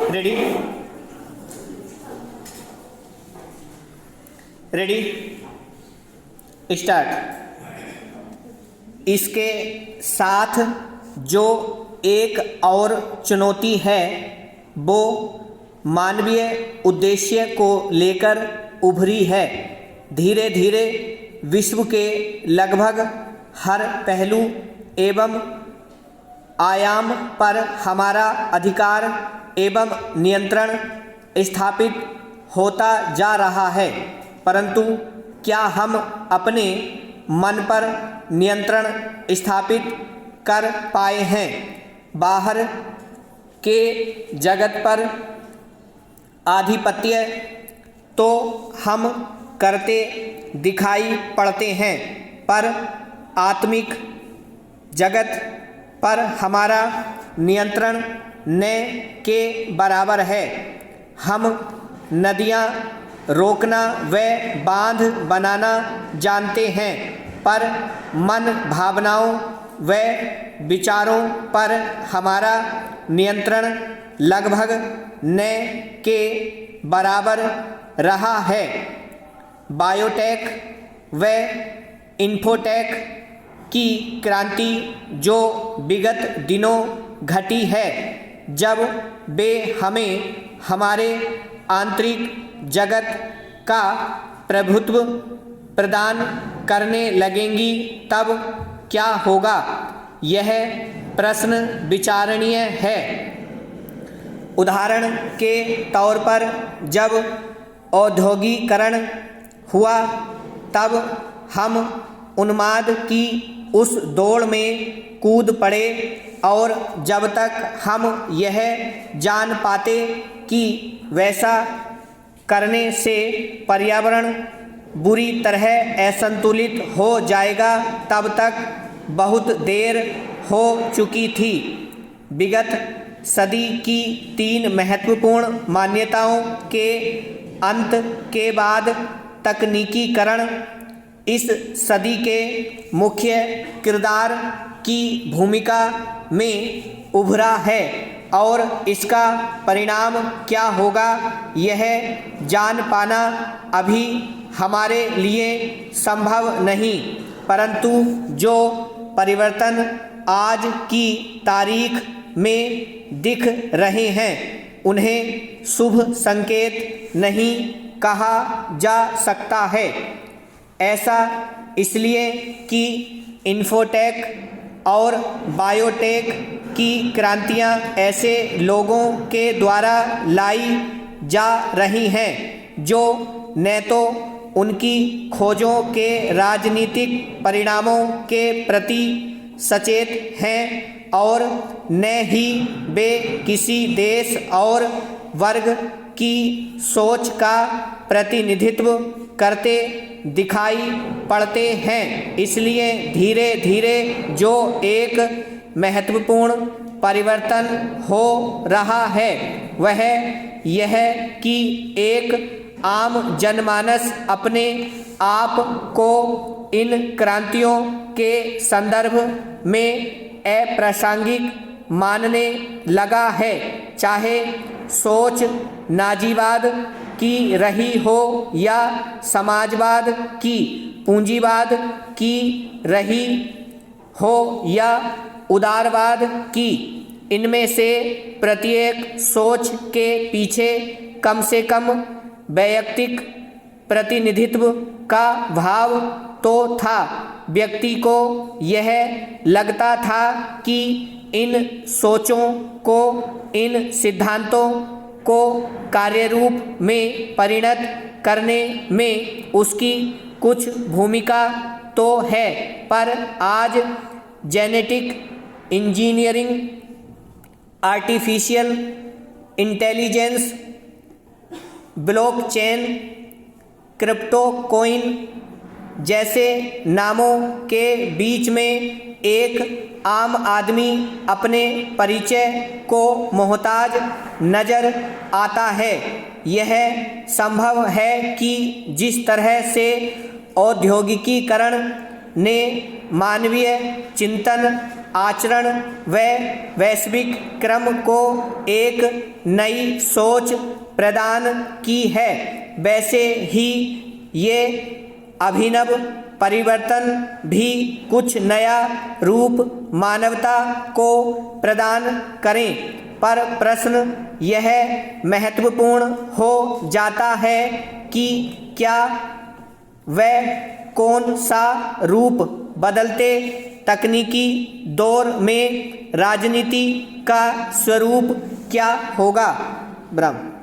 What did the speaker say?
Ready ready start. इसके साथ जो एक और चुनौती है वो मानवीय उद्देश्य को लेकर उभरी है। धीरे धीरे विश्व के लगभग हर पहलू एवं आयाम पर हमारा अधिकार एवं नियंत्रण स्थापित होता जा रहा है, परंतु क्या हम अपने मन पर नियंत्रण स्थापित कर पाए हैं? बाहर के जगत पर आधिपत्य तो हम करते दिखाई पड़ते हैं, पर आत्मिक जगत पर हमारा नियंत्रण न के बराबर है। हम नदियाँ रोकना व बांध बनाना जानते हैं, पर मन, भावनाओं व विचारों पर हमारा नियंत्रण लगभग न के बराबर रहा है। बायोटेक व इन्फोटेक की क्रांति जो विगत दिनों घटी है, जब वे हमें हमारे आंतरिक जगत का प्रभुत्व प्रदान करने लगेंगी, तब क्या होगा? यह प्रश्न विचारणीय है। उदाहरण के तौर पर जब औद्योगिकरण हुआ, तब हम उन्माद की उस दौड़ में कूद पड़े, और जब तक हम यह जान पाते कि वैसा करने से पर्यावरण बुरी तरह असंतुलित हो जाएगा, तब तक बहुत देर हो चुकी थी। विगत सदी की 3 महत्वपूर्ण मान्यताओं के अंत के बाद तकनीकीकरण इस सदी के मुख्य किरदार की भूमिका में उभरा है, और इसका परिणाम क्या होगा यह जान पाना अभी हमारे लिए संभव नहीं। परंतु जो परिवर्तन आज की तारीख में दिख रहे हैं, उन्हें शुभ संकेत नहीं कहा जा सकता है। ऐसा इसलिए कि इन्फोटेक और बायोटेक की क्रांतियां ऐसे लोगों के द्वारा लाई जा रही हैं जो न तो उनकी खोजों के राजनीतिक परिणामों के प्रति सचेत हैं, और न ही वे किसी देश और वर्ग की सोच का प्रतिनिधित्व करते दिखाई पड़ते हैं। इसलिए धीरे धीरे जो एक महत्वपूर्ण परिवर्तन हो रहा है, वह यह कि एक आम जनमानस अपने आप को इन क्रांतियों के संदर्भ में अप्रासंगिक मानने लगा है। चाहे सोच नाजीवाद की रही हो या समाजवाद की, पूंजीवाद की रही हो या उदारवाद की, इनमें से प्रत्येक सोच के पीछे कम से कम वैयक्तिक प्रतिनिधित्व का भाव तो था। व्यक्ति को यह लगता था कि इन सोचों को, इन सिद्धांतों को कार्यरूप में परिणत करने में उसकी कुछ भूमिका तो है, पर आज genetic engineering, artificial intelligence, blockchain, cryptocoin जैसे नामों के बीच में एक आम आदमी अपने परिचय को मोहताज नज़र आता है। यह संभव है कि जिस तरह से औद्योगिकीकरण ने मानवीय चिंतन आचरण व वैश्विक क्रम को एक नई सोच प्रदान की है, वैसे ही ये अभिनव परिवर्तन भी कुछ नया रूप मानवता को प्रदान करें। पर प्रश्न यह महत्वपूर्ण हो जाता है कि क्या वह कौन सा रूप बदलते तकनीकी दौर में राजनीति का स्वरूप क्या होगा। ब्रह्म।